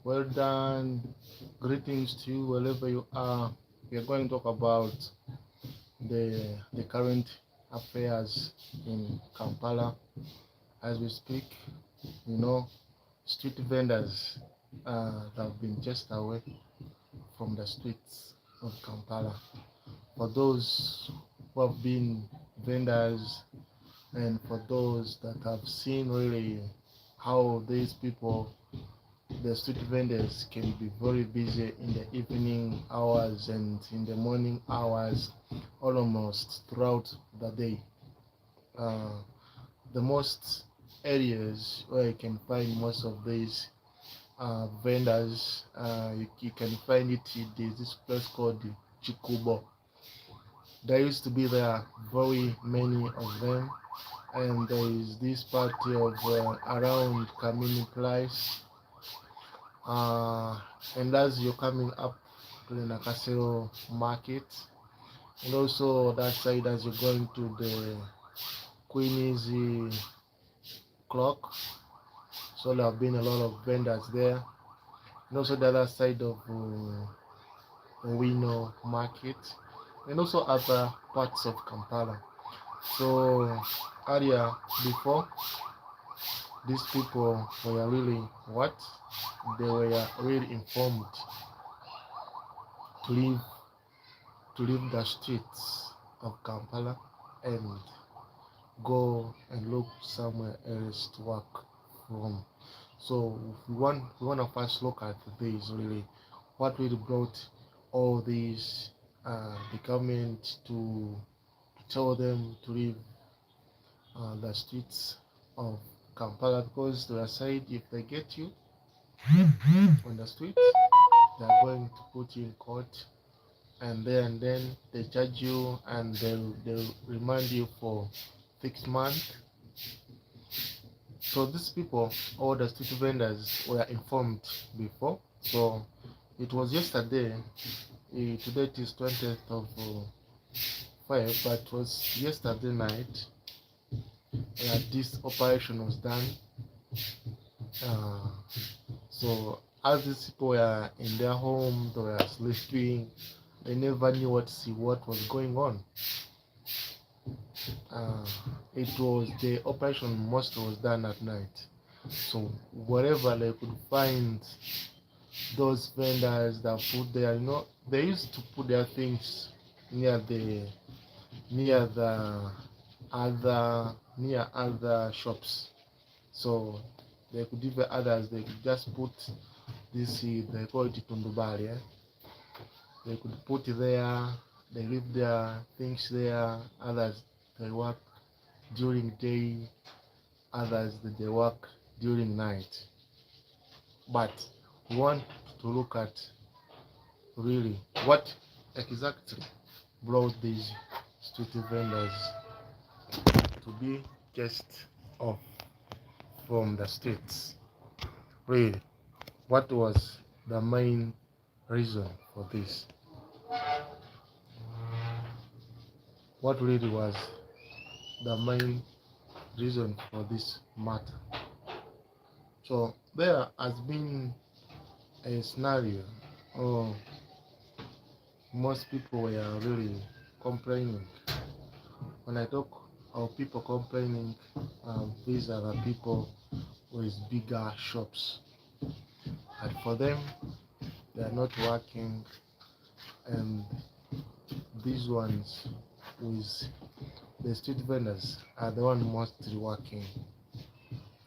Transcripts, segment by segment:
Well done. Greetings to you wherever you are. We are going to talk about the current affairs in Kampala as we speak. You know, street vendors have been chased away from the streets of Kampala. For those who have been vendors and for those that have seen really how these people, the street vendors, can be very busy in the evening hours and in the morning hours, almost throughout the day. Uh, the most areas where you can find most of these vendors, you can find it. There's this place called Chikubo. There used to be there very many of them, and there is this party of around Kamini Place, and as you're coming up to the Nakasero market, and also that side as you're going to the Queen's clock, so there have been a lot of vendors there, and also the other side of Wino market, and also other parts of Kampala. So earlier, before, these people were really what? They were really informed to leave the streets of Kampala and go and look somewhere else to work from. So we want to first look at this really, what really brought all these the government to tell them to leave the streets of Kampala, because they are said if they get you on the streets, they are going to put you in court, and then they charge you and they'll remand you for 6 months. So these people, all the street vendors, were informed before. So it was yesterday. Today it is 20th of 5, but it was yesterday night that this operation was done. Uh, so as these people were in their home, they were sleeping. They never knew what was going on. It was the operation most was done at night. So wherever they could find those vendors that put their, they used to put their things near the near other shops. So they could even others, they could just put this, they call it tundubali. They could put it there, they leave their things there. Others, they work during day, others they work during night. But we want to look at really what exactly brought these street vendors to be just off from the streets. Really, what was the main reason for this? What really was the main reason for this matter? So there has been a scenario, or most people were really complaining. When I talk of people complaining, these are the people with bigger shops, and for them, they are not working, and these ones with the street vendors are the one mostly working.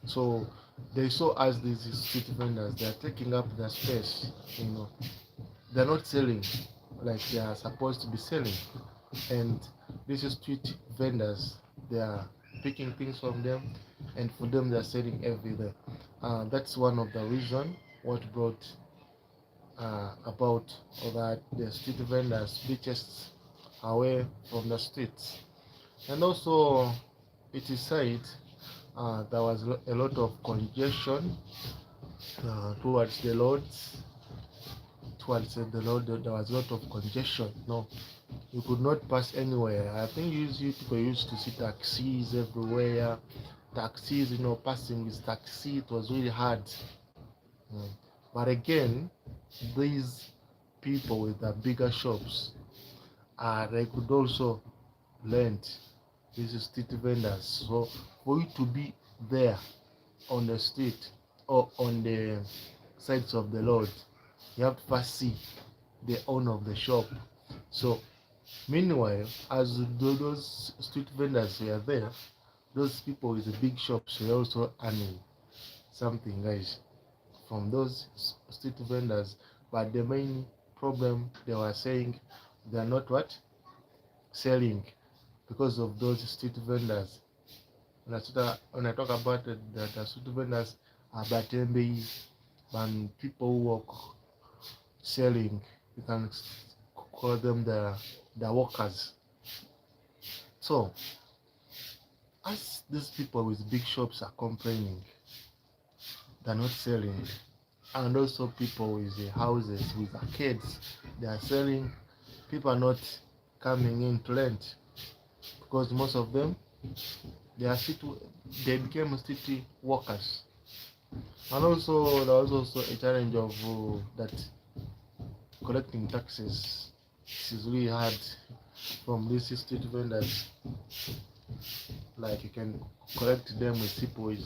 So they saw as these street vendors, they are taking up the space, they're not selling like they are supposed to be selling, and these street vendors, they are picking things from them, and for them they're selling everywhere. That's one of the reason what brought about that the street vendors be chased away from the streets. And also it is said there was a lot of congestion towards the roads. Towards the road, there was a lot of congestion. No, you could not pass anywhere. I think people used to see taxis everywhere. Taxis, passing with taxi, it was really hard. Mm. But again, these people with the bigger shops, they could also rent these street vendors. So for you to be there on the street or on the sides of the road, you have to first see the owner of the shop. So meanwhile, as those street vendors were there, those people with the big shops were also earning something, guys, from those street vendors. But the main problem, they were saying they are not what selling because of those street vendors. When I talk about the street vendors, Batembe, and people who work selling, you can call them the workers. So as these people with big shops are complaining, they're not selling, and also people with the houses with arcades, they are selling. People are not coming in to rent because most of them, they became city workers. And also there was also a challenge of that collecting taxes is really hard from these street vendors. Like you can collect them with people with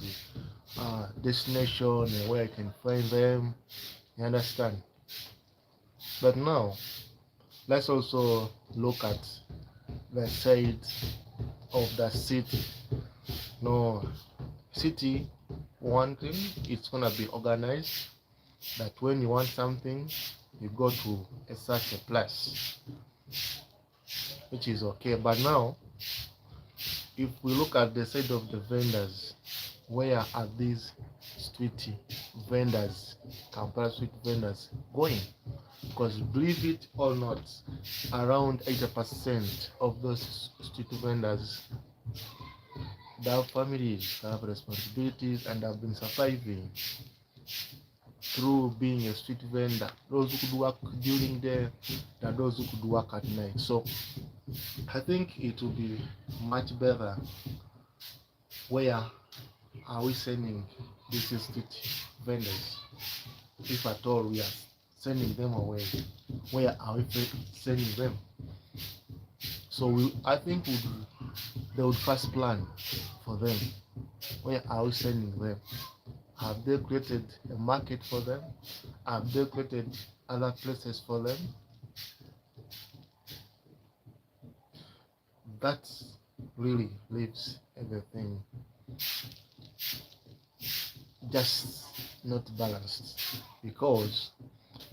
destination and where you can find them. You understand? But now let's also look at the side of the city. No, city, one thing, it's gonna be organized. That when you want something, you go to such a place, which is okay. But now, if we look at the side of the vendors, where are these street vendors, Kampala street vendors going? Because believe it or not, around 80% of those street vendors, they have families, they have responsibilities, and have been surviving through being a street vendor. Those who could work during the day, and those who could work at night. So I think it will be much better. Where are we sending these street vendors? If at all we are sending them away, where are we sending them? So I think they would first plan for them. Where are we sending them? Have they created a market for them? Have they created other places for them? That really leaves everything just not balanced, because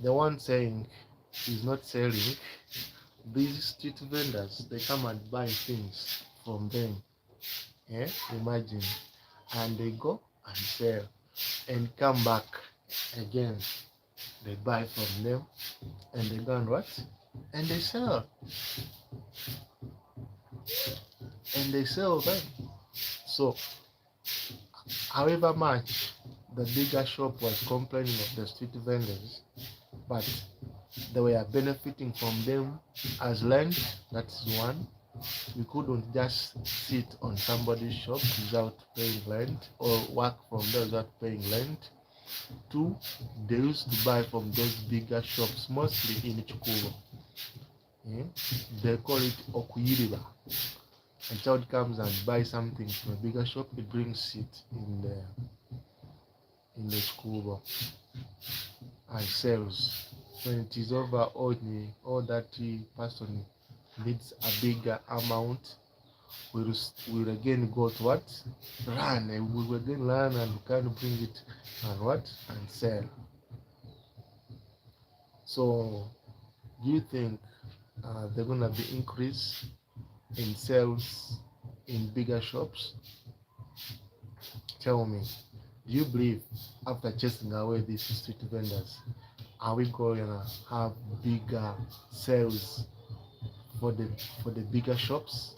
the one saying is not selling. These street vendors, they come and buy things from them. Yeah, imagine, and they go and sell and come back again. They buy from them and they go and what? And they sell. And they sell them. So however much the bigger shop was complaining of the street vendors, but they were benefiting from them as land. That's one. We couldn't just sit on somebody's shop without paying rent, or work from there without paying rent. Two, they used to buy from those bigger shops, mostly in Chikubo. Yeah? They call it Okuyiriba. A child comes and buys something from a bigger shop, it brings it in the Chikubo and sells. When it is over, all that person needs a bigger amount, we'll again go to what? Run, and we will again run and we can bring it and what? And sell. So do you think they're gonna be increase in sales in bigger shops? Tell me, do you believe after chasing away these street vendors, are we going to have bigger sales for the bigger shops?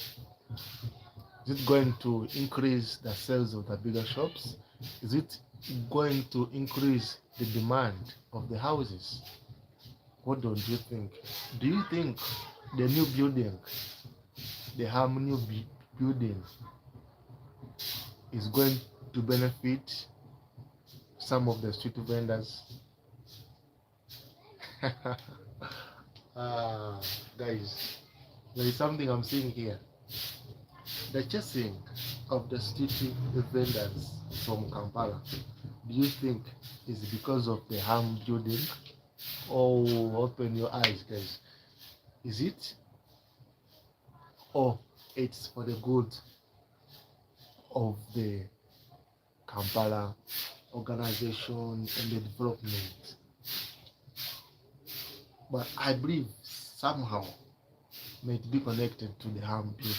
Is it going to increase the sales of the bigger shops? Is it going to increase the demand of the houses? What do you think? Do you think the new building, the harmony building, is going to benefit some of the street vendors? Ah, guys, there is something I'm seeing here. The chasing of the street vendors from Kampala, do you think is because of the harm building? Oh, open your eyes, guys. Is it? Or it's for the good of the Kampala organization and the development? But I believe somehow may it be connected to the harm building.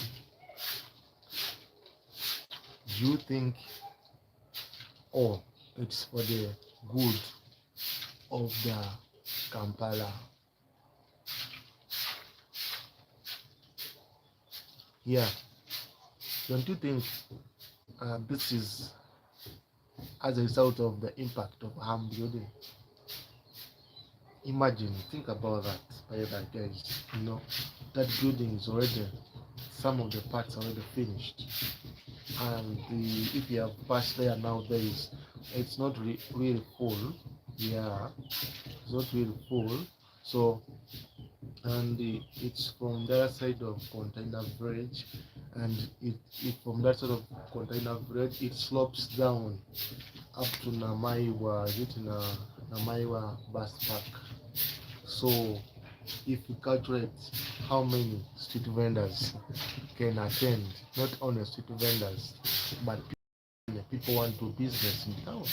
Do you think, or it's for the good of the Kampala? Yeah, don't you think this is as a result of the impact of harm building? Imagine, think about that, by that guys. That building is already, some of the parts already finished, and if you have passed there nowadays, it's not really full. Yeah, it's not really full. So, and it's from the other side of Container Bridge, and it from that sort of Container Bridge, it slopes down up to Namaiwa, is it Namaiwa bus park. So if you calculate how many street vendors can attend, not only street vendors, but people want to business in town,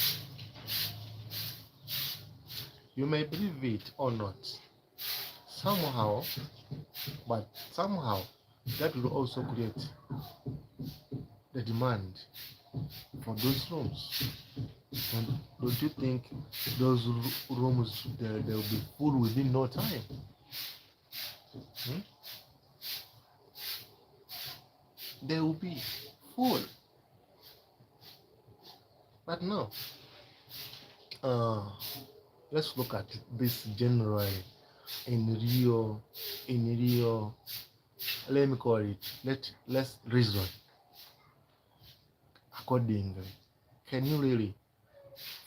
you may believe it or not, somehow, but somehow that will also create the demand for those rooms. And don't you think those rooms they'll be full within no time? Hmm? They will be full. But no. Uh, let's look at this generally in Rio. Let me call it. Let's reason accordingly. Can you really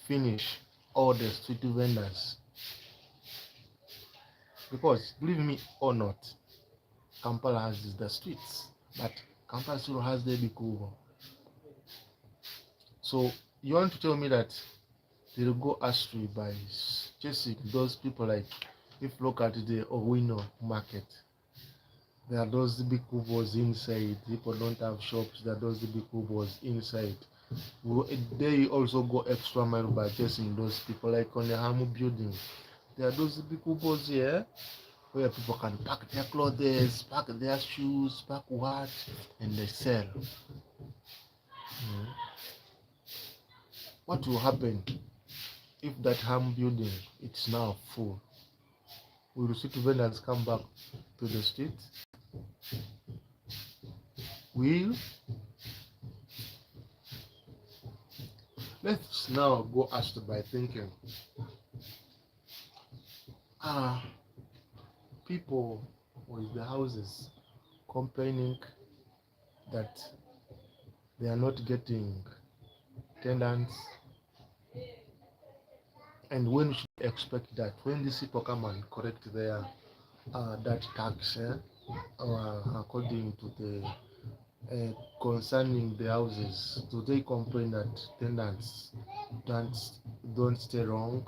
finish all the street vendors? Because believe me or not, Kampala has the streets, but Kampala still has the Bikubo. So you want to tell me that they'll go astray by chasing those people? Like, if you look at the Owino market, there are those big kubos inside. People don't have shops. There are those big kubos inside. They also go extra mile by chasing those people. Like on the Hamu building, there are those big kubos here where people can pack their clothes, pack their shoes, pack what, and they sell. What will happen if that Hamu building it's now full? Will the city vendors come back to the street? Will Let's now go asked by thinking, people with the houses complaining that they are not getting tenants, and when we should expect that when these people come and collect their that tax, according to the concerning the houses, do they complain that tenants don't don't stay wrong?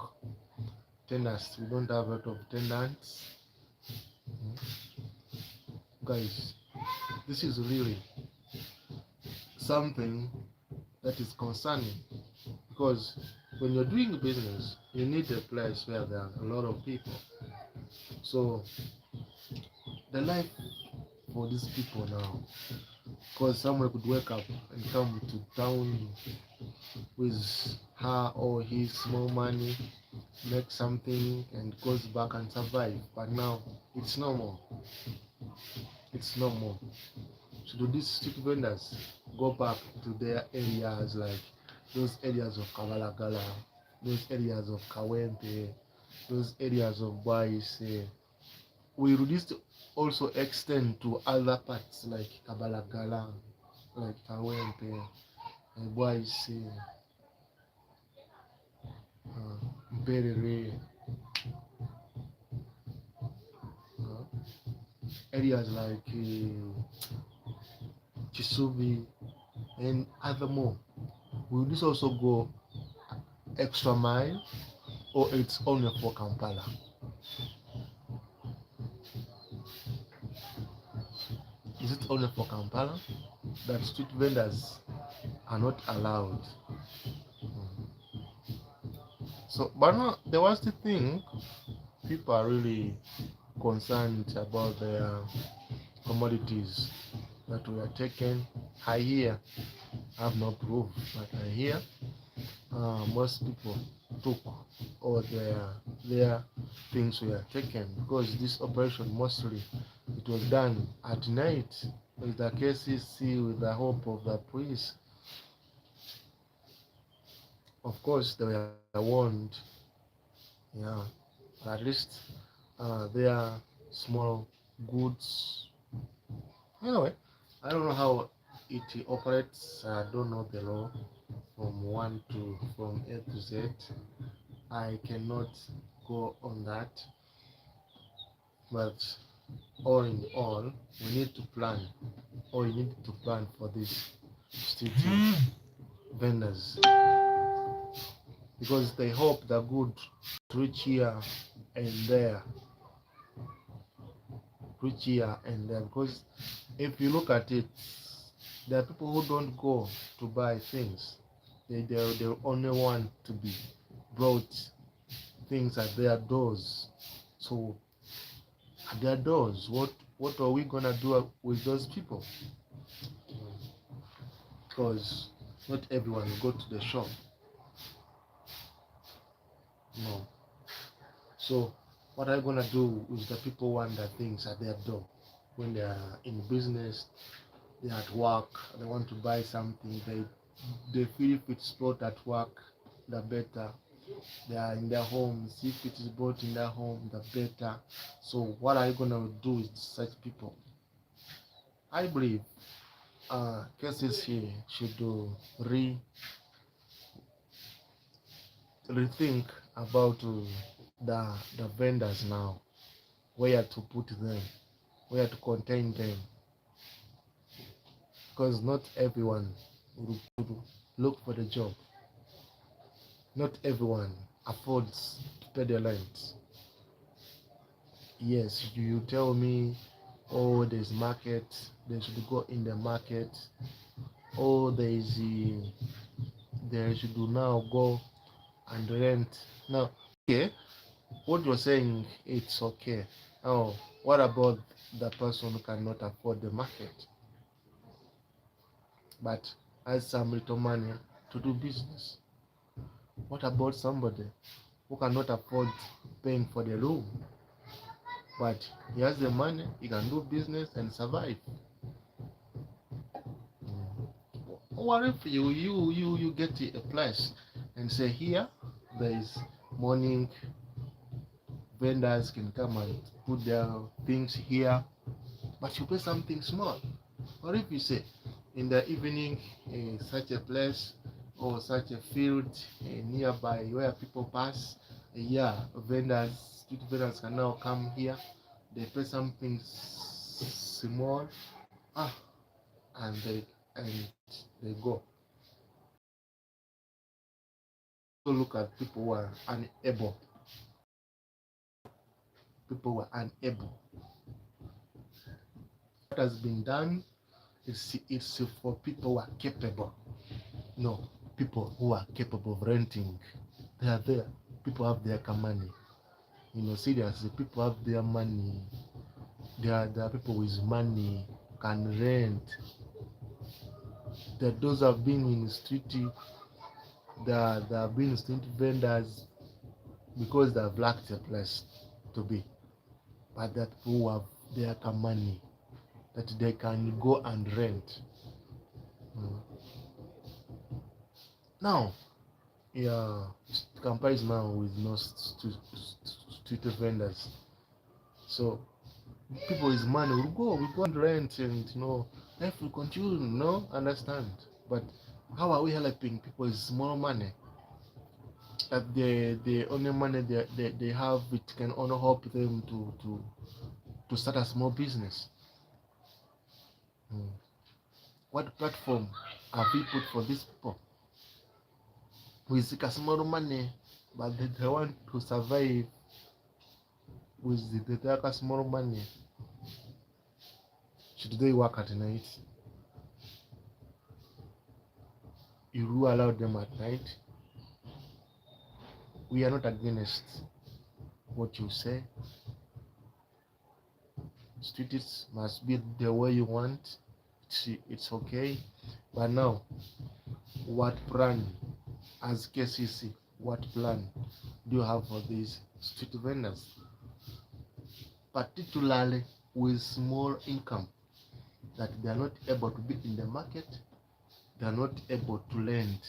Tenants, we don't have a lot of tenants. Guys, this is really something that is concerning, because when you're doing business, you need a place where there are a lot of people. So the life for these people now, because someone could wake up and come to town with her or his small money, make something and goes back and survive. But now it's no more. It's no more. So do these street vendors go back to their areas, like those areas of Kabalagala, those areas of Kawempe, those areas of Baise? Will this also extend to other parts like Kabalagala, like Kawempe, Baise, Mperere? areas like Chisubi and other more. Will this also go extra mile, or it's only for Kampala? Is it only for Kampala that street vendors are not allowed? So, but no, the worst thing, people are really concerned about their commodities that were taken. I hear, I have no proof, but I hear most people took all their things were taken, because this operation mostly it was done at night with the KCC, with the help of the police. Of course, they were warned. Yeah, at least their small goods. Anyway, I don't know how it operates. I don't know the law from A to Z. I cannot go on that. But all in all, we need to plan. Or you need to plan for these street vendors, because they hope the good to reach here and there, reach here and there. Because if you look at it, there are people who don't go to buy things. They only want to be brought things at their doors. So at their doors, what are we gonna do with those people? Because not everyone will go to the shop. No. So what are you gonna do with the people who want the things at their door? When they are in business, they're at work, they want to buy something, they feel if it's bought at work, the better. They are in their homes, if it is bought in their home, the better. So what are you gonna do with such people? I believe cases here should rethink about the vendors now, where to put them, where to contain them, because not everyone will look for the job. Not everyone affords to pay the rent. Yes, you tell me, oh, there's market, they should go in the market. Oh, they should now go and rent. Now, okay, what you're saying, it's okay. Oh, what about the person who cannot afford the market, but has some little money to do business? What about somebody who cannot afford paying for the room, but he has the money, he can do business and survive? What if you get to a place and say, here there is morning vendors can come and put their things here, but you pay something small? Or if you say in the evening, such a place or such a field nearby where people pass, yeah, street vendors can now come here, they pay something small, ah, and they go. So look at people who are unable. People who are unable. What has been done is for people who are capable. No, people who are capable of renting. They are there. People have their money. Seriously, people have their money. There are people with money can rent. Those have been in the street. There have been street vendors because they have lacked a place to be. But that people who have their money that they can go and rent. Now, yeah, Kampala is now with no street vendors. So people with money will go and rent, and life will continue, understand. But how are we helping people with small money? That the only money they have, it can only help them to start a small business? What platform have we put for these people? We seek a small money, but they want to survive with the small money. Should they work at night? You do allow them at night. We are not against what you say. Streets must be the way you want. It's okay. But now, what plan, as KCC, what plan do you have for these street vendors? Particularly with small income, that they are not able to be in the market, they are not able to lend.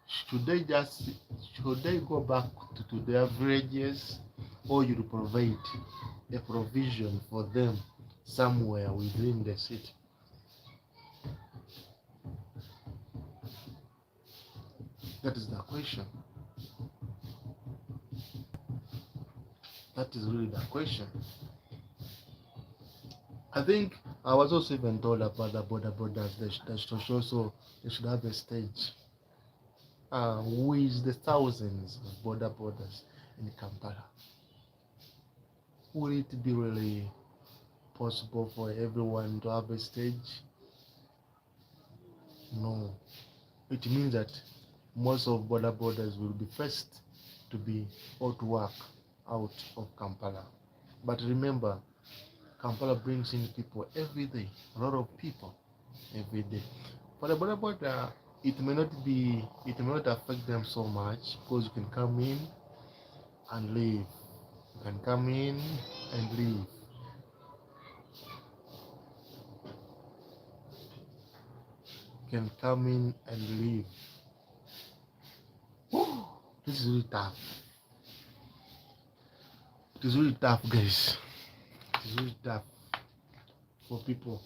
Should they go back to their villages, or you provide a provision for them somewhere within the city? That is the question. That is really the question. I think I was also even told about the borders. They should have a stage with the thousands of borders in Kampala. Will it be really possible for everyone to have a stage? No. It means that most of borders will be first to be or to work out of Kampala. But remember, Kampala brings in people every day, a lot of people every day. For the border, it may not affect them so much, because you can come in and leave. You can come in and leave. You can come in and leave. This is really tough. It is really tough, guys. It is really tough for people.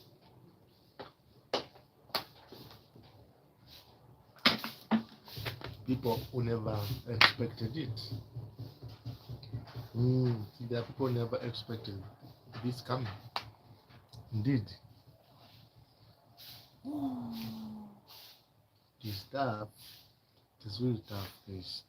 People who never expected it. There are people who never expected this coming. Indeed. It is tough. It is really tough, guys.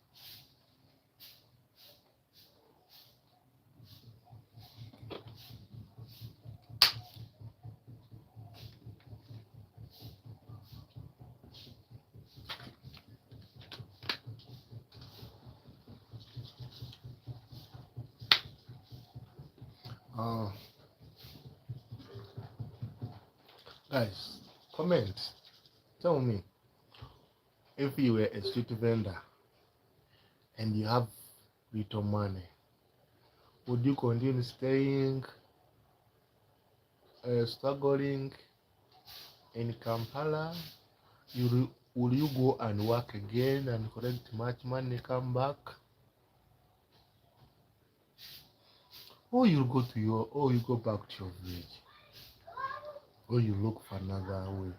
Guys, comment. Tell me, if you were a street vendor and you have little money, would you continue staying, struggling in Kampala? Will you go and work again and collect much money, come back? Or you go back to your village? Or you look for another way,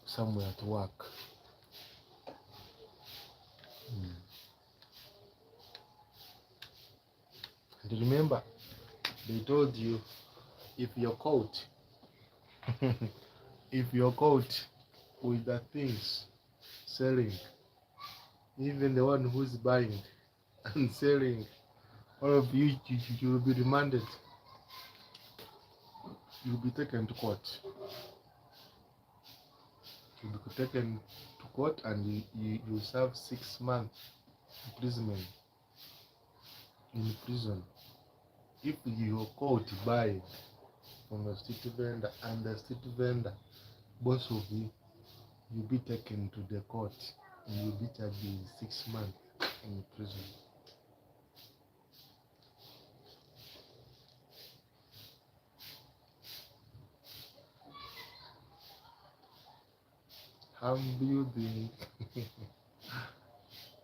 somewhere to work? And remember, they told you, if you're caught with the things selling, even the one who's buying and selling, all of you will be remanded. You'll be taken to court. You'll be taken to court, and you serve 6 months imprisonment in prison. If you're caught buying from a street vendor and the street vendor, both of you, you'll be taken to the court and you'll be charged 6 months in prison. Ham building.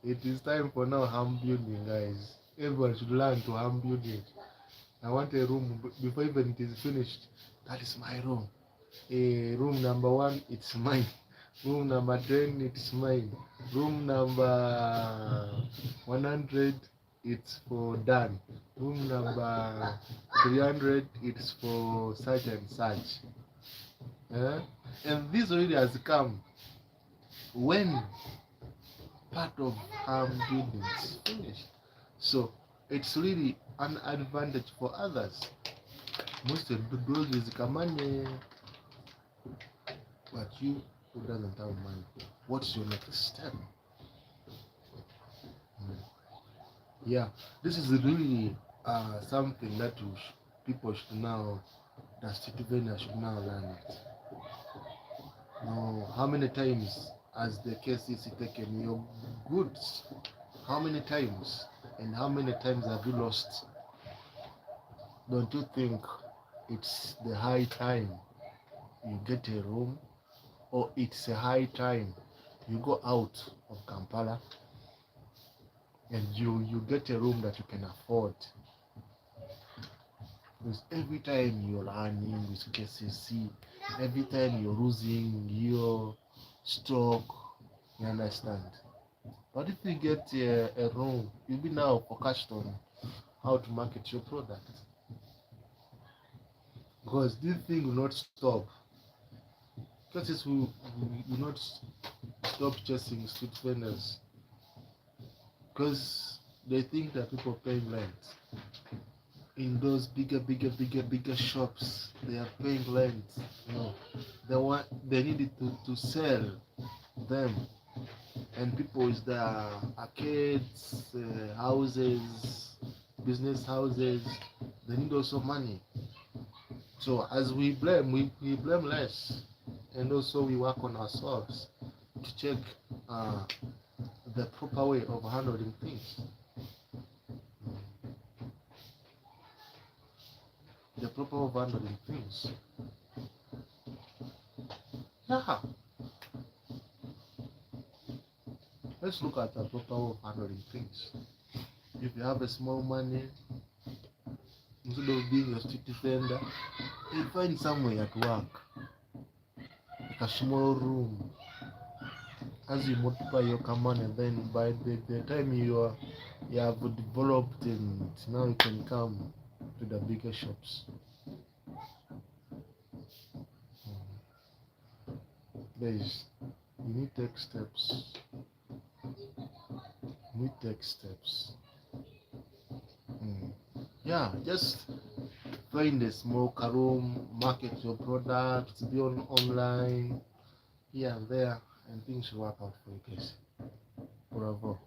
It is time for now ham building, guys. Everyone should learn to ham building. I want a room before even it is finished. That is my room. Room number 1, it's mine. Room number 10, it's mine. Room number 100, it's for done. Room number 300, it's for such and such. Eh? And this already has come when part of harm buildings finished. So it's really an advantage for others. Most of the buildings come money, but you who doesn't have money, what's your next step? Yeah, this is really something that people should now, that citizens should now learn it. Now, how many times has the KCC taken your goods? How many times? And how many times have you lost? Don't you think it's the high time you get a room, or it's a high time you go out of Kampala and you get a room that you can afford? Because every time you're running with KCC, every time you're losing your stock, you understand. But if you get a room, you'll be now focused on how to market your product. Because this thing will not stop. Cases will not stop chasing street vendors because they think that people paying rent. In those bigger shops, they are paying rent. No, they needed to sell them, and people with their arcades, houses, business houses, they need also money. So as we blame, we blame less, and also we work on ourselves to check uh, the proper way of handling things. The proper way of handling things. Yeah. Let's look at the proper way of handling things. If you have a small money, instead of being a street vendor, you find somewhere at work, like a small room. As you multiply your money, then by the time you have developed, and now you can come to the bigger shops. Guys, you need to take steps. You need to take steps. Yeah, just find a small room, market your products, be on online, here and there, and things will work out for you guys. Bravo.